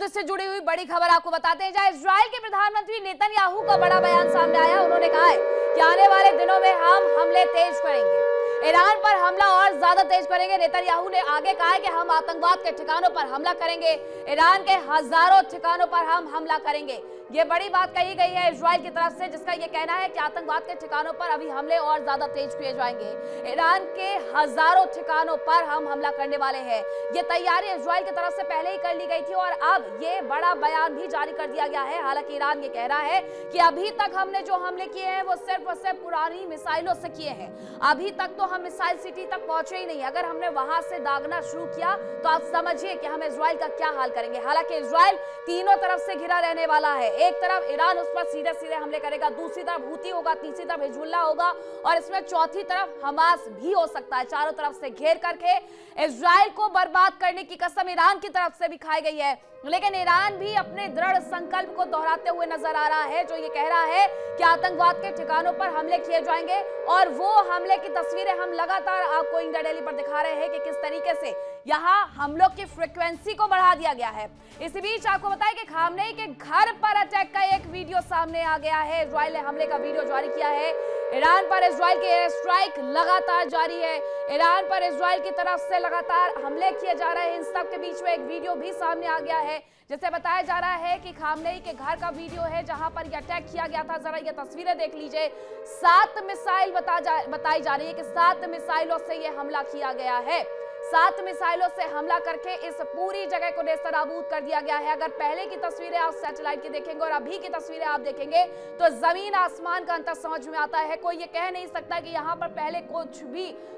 युद्ध से जुड़ी हुई बड़ी खबर आपको बताते हैं, जहां इजराइल के प्रधानमंत्री नेतन्याहू का बड़ा बयान सामने आया। उन्होंने कहा है कि आने वाले दिनों में हम हमले तेज करेंगे, ईरान पर हमला और ज्यादा तेज करेंगे। नेतन्याहू ने आगे कहा है कि हम आतंकवाद के ठिकानों पर हमला करेंगे, ईरान के हजारों ठिकानों पर हम हमला करेंगे। ये बड़ी बात कही गई है इजराइल की तरफ से, जिसका ये कहना है कि आतंकवाद के ठिकानों पर अभी हमले और ज्यादा तेज किए जाएंगे, ईरान के हजारों ठिकानों पर हम हमला करने वाले हैं। ये तैयारी इजराइल की तरफ से पहले ही कर ली गई थी और अब ये बड़ा बयान भी जारी कर दिया गया है। हालांकि ईरान ये कह रहा है कि अभी तक हमने जो हमले किए हैं वो सिर्फ और सिर्फ पुरानी मिसाइलों से किए हैं, अभी तक तो हम मिसाइल सिटी तक पहुंचे ही नहीं। अगर हमने वहां से दागना शुरू किया तो आप समझिए कि हम इजराइल का क्या हाल करेंगे। हालांकि इजराइल तीनों तरफ से घिरा रहने वाला है। एक तरफ ईरान उस पर सीधे सीधे हमले करेगा, दूसरी तरफ हूती होगा, तीसरी तरफ हिजबुल्ला होगा और इसमें चौथी तरफ हमास भी हो सकता है। चारों तरफ से घेर करके इजराइल को बर्बाद करने की कसम ईरान की तरफ से भी खाई गई है। लेकिन ईरान भी अपने दृढ़ संकल्प को दोहराते हुए नजर आ रहा है, जो ये कह रहा है कि आतंकवाद के ठिकानों पर हमले किए जाएंगे और वो हमले की तस्वीरें हम लगातार आपको इंडिया डेली पर दिखा रहे हैं कि किस तरीके से यहाँ हमलों की फ्रीक्वेंसी को बढ़ा दिया गया है। इसी बीच आपको बताएं कि खामनेई के घर पर अटैक का एक वीडियो सामने आ गया है। इजराइल ने हमले का वीडियो जारी किया है। ईरान पर इजराइल के एयर स्ट्राइक लगातार जारी है, ईरान पर इजराइल की तरफ से लगातार हमले किए जा रहे हैं। इन सब के बीच में एक वीडियो भी सामने आ गया है, जिसे बताया जा रहा है कि खामनेई के घर का वीडियो है जहां पर यह अटैक किया गया था। जरा ये तस्वीरें देख लीजिए। 7 मिसाइल बताई जा रही है कि 7 मिसाइलों से यह हमला किया गया है। 7 मिसाइलों से हमला करके इस पूरी जगह को नेस्तनाबूद कर दिया गया है। अगर पहले की तस्वीरें आप सैटेलाइट की देखेंगे और अभी की तस्वीरें आप देखेंगे तो जमीन आसमान का अंतर समझ में आता है। कोई ये कह नहीं सकता कि यहाँ पर पहले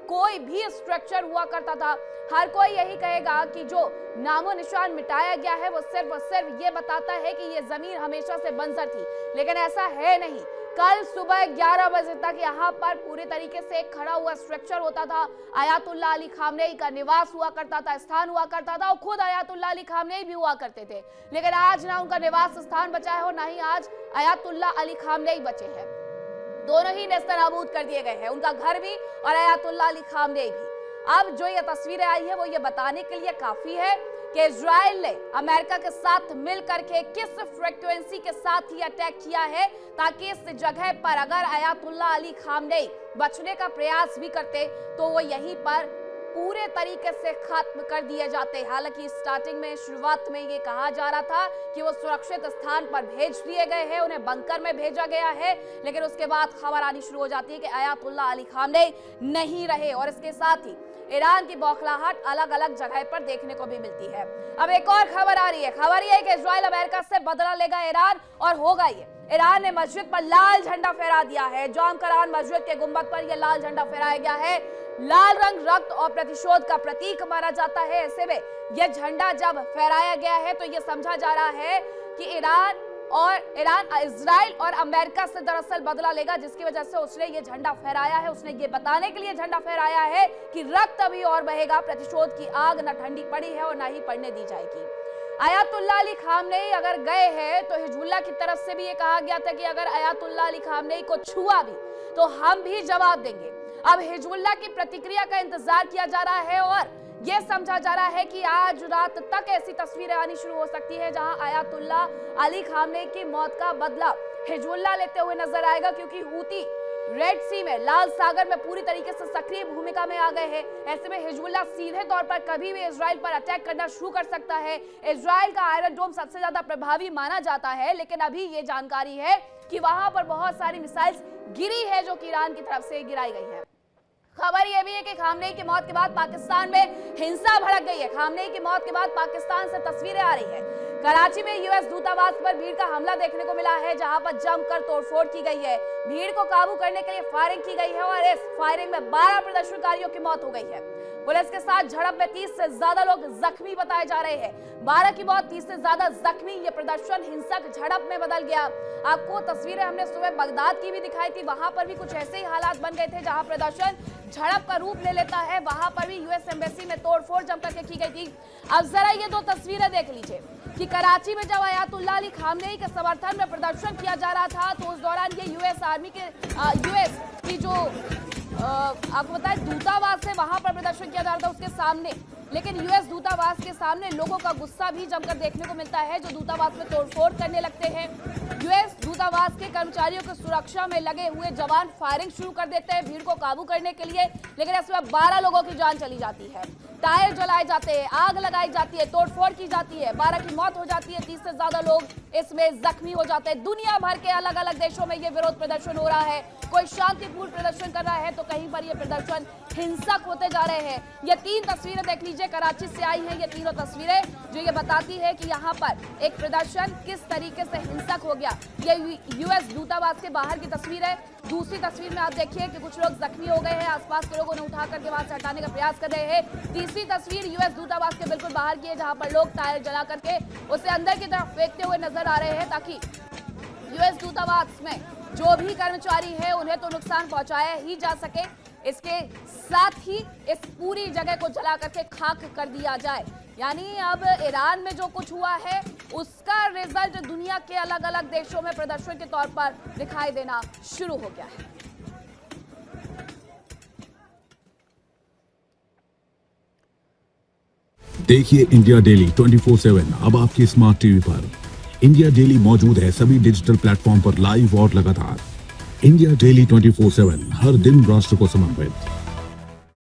कोई भी स्ट्रक्चर हुआ करता था। हर कोई यही कहेगा कि जो नामो निशान मिटाया गया है वो सिर्फ और सिर्फ ये बताता है कि ये जमीन हमेशा से बंजर थी, लेकिन ऐसा है नहीं। कल सुबह 11 बजे तक यहाँ पर पूरी तरीके से एक खड़ा हुआ स्ट्रक्चर होता था। आयतुल्लाह अली खामनेई का निवास हुआ करता था, स्थान हुआ करता था और खुद आयतुल्लाह अली खामनेई भी हुआ करते थे। लेकिन आज ना उनका निवास स्थान बचा है और ना ही आज आयतुल्लाह अली खामनेई बचे हैं। दोनों ही नेस्तनाबूद कर दिए गए हैं, उनका घर भी और आयतुल्लाह अली खामनेई भी। अब जो ये तस्वीरें आई है वो ये बताने के लिए काफी है कि इजराइल ने अमेरिका के साथ मिलकर के किस फ्रीक्वेंसी के साथ ही अटैक किया है, ताकि इस जगह पर अगर आयतुल्लाह अली खामनेई बचने का प्रयास भी करते तो वो यहीं पर पूरे तरीके से खत्म कर दिए जाते। हालांकि स्टार्टिंग में शुरुआत में ये कहा जा रहा था कि वो सुरक्षित स्थान पर भेज दिए गए हैं, उन्हें बंकर में भेजा गया है, लेकिन उसके बाद खबर आनी शुरू हो जाती है कि आयतुल्लाह अली खामनेई नहीं रहे और इसके साथ ही ईरान की बौखलाहट अलग अलग जगह पर देखने को भी मिलती है। अब एक और खबर आ रही है, खबर यह है कि इजराइल अमेरिका से बदला लेगा ईरान और होगा ये। ईरान ने मस्जिद पर लाल झंडा फहरा दिया है। जाम करान मस्जिद के गुंबद पर यह लाल झंडा फहराया गया है। लाल रंग रक्त और प्रतिशोध का प्रतीक माना जाता है। ऐसे में यह झंडा जब फहराया गया है तो यह समझा जा रहा है कि ईरान इजराइल और अमेरिका से दरअसल बदला लेगा, जिसकी वजह से उसने ये झंडा फहराया है। उसने ये बताने के लिए झंडा फहराया है कि रक्त अभी और बहेगा, प्रतिशोध की आग न ठंडी पड़ी है और न ही पड़ने दी जाएगी। आयतुल्लाह अली खामनेई अगर गए हैं तो हिजबुल्लाह की तरफ से भी ये कहा गया था कि अगर आयतुल्लाह अली खामनेई को छुआ भी तो हम भी जवाब देंगे। अब हिजबुल्लाह की प्रतिक्रिया का इंतजार किया जा रहा है और यह समझा जा रहा है कि आज रात तक ऐसी तस्वीरें आनी शुरू हो सकती है जहां आयतुल्लाह अली खामनेई की मौत का बदला हिजबुल्लाह लेते हुए नजर आएगा, क्योंकि हूती रेड सी में, लाल सागर में पूरी तरीके से सक्रिय भूमिका में आ गए हैं। ऐसे में हिजबुल्लाह सीधे तौर पर कभी भी इजराइल पर अटैक करना शुरू कर सकता है। इजराइल का आयरन डोम सबसे ज्यादा प्रभावी माना जाता है, लेकिन अभी ये जानकारी है कि वहां पर बहुत सारी मिसाइल्स गिरी है जो कि ईरान की तरफ से गिराई गई है। खबर यह भी है कि खामनेई की मौत के बाद पाकिस्तान में हिंसा भड़क गई है। खामनेई की मौत के बाद पाकिस्तान से तस्वीरें आ रही है। कराची में यूएस दूतावास पर भीड़ का हमला देखने को मिला है, जहां पर जमकर तोड़फोड़ की गई है। भीड़ को काबू करने के लिए फायरिंग की गई है और इस फायरिंग में 12 प्रदर्शनकारियों की मौत हो गई है। पुलिस के साथ झड़प में 30 से ज्यादा लोग जख्मी बताए जा रहे हैं। 12 की मौत, 30 से ज्यादा जख्मी। ये प्रदर्शन हिंसक झड़प में बदल गया। आपको तस्वीरें हमने सुबह बगदाद की भी दिखाई थी, वहां पर भी कुछ ऐसे ही हालात बन गए थे जहां प्रदर्शन झड़प का रूप ले लेता है। वहां पर भी यूएस एम्बेसी में तोड़फोड़ जमकर के की गई थी। अब जरा ये 2 तस्वीरें देख लीजिए कि कराची में जब आयतुल्लाह अली खामनेई के समर्थन में प्रदर्शन किया जा रहा था तो उस दौरान ये यूएस की जो आपको बताएं दूतावास है वहां पर प्रदर्शन किया जा रहा था उसके सामने, लेकिन यूएस दूतावास के सामने लोगों का गुस्सा भी जमकर देखने को मिलता है, जो दूतावास में तोड़फोड़ करने लगते हैं। यूएस दूतावास के कर्मचारियों की सुरक्षा में लगे हुए जवान फायरिंग शुरू कर देते हैं भीड़ को काबू करने के लिए, लेकिन इसमें 12 लोगों की जान चली जाती है। टायर जलाए जाते हैं, आग लगाई जाती है, तोड़फोड़ की जाती है, 12 की मौत हो जाती है, 30 से ज्यादा लोग इसमें जख्मी हो जाते हैं। दुनिया भर के अलग अलग देशों में ये विरोध प्रदर्शन हो रहा है। कोई शांतिपूर्ण प्रदर्शन कर रहा है तो कहीं पर ये प्रदर्शन हिंसक होते जा रहे हैं। ये 3 तस्वीरें देख लीजिए, कराची से आई हैं ये तीनों तस्वीरें, जो ये बताती है कि यहाँ पर एक प्रदर्शन किस तरीके से हिंसक हो गया। ये यूएस दूतावास के बाहर की तस्वीर है। दूसरी तस्वीर में आप देखिए कि कुछ लोग जख्मी हो गए हैं, आसपास के लोगों ने उठा करके वहां से हटाने का प्रयास कर रहे हैं। तीसरी तस्वीर यूएस दूतावास के बिल्कुल बाहर की है, जहां पर लोग टायर जला करके उसे अंदर की तरफ फेंकते हुए नजर आ रहे हैं, ताकि यूएस दूतावास में जो भी कर्मचारी है उन्हें तो नुकसान पहुंचाया ही जा सके, इसके साथ ही इस पूरी जगह को जला करके खाक कर दिया जाए। यानी अब ईरान में जो कुछ हुआ है उसका रिजल्ट दुनिया के अलग अलग देशों में प्रदर्शन के तौर पर दिखाई देना शुरू हो गया है। देखिए इंडिया डेली 24/7 अब आपकी स्मार्ट टीवी पर। इंडिया डेली मौजूद है सभी डिजिटल प्लेटफॉर्म पर लाइव और लगातार। इंडिया डेली 24/7 हर दिन राष्ट्र को समर्पित।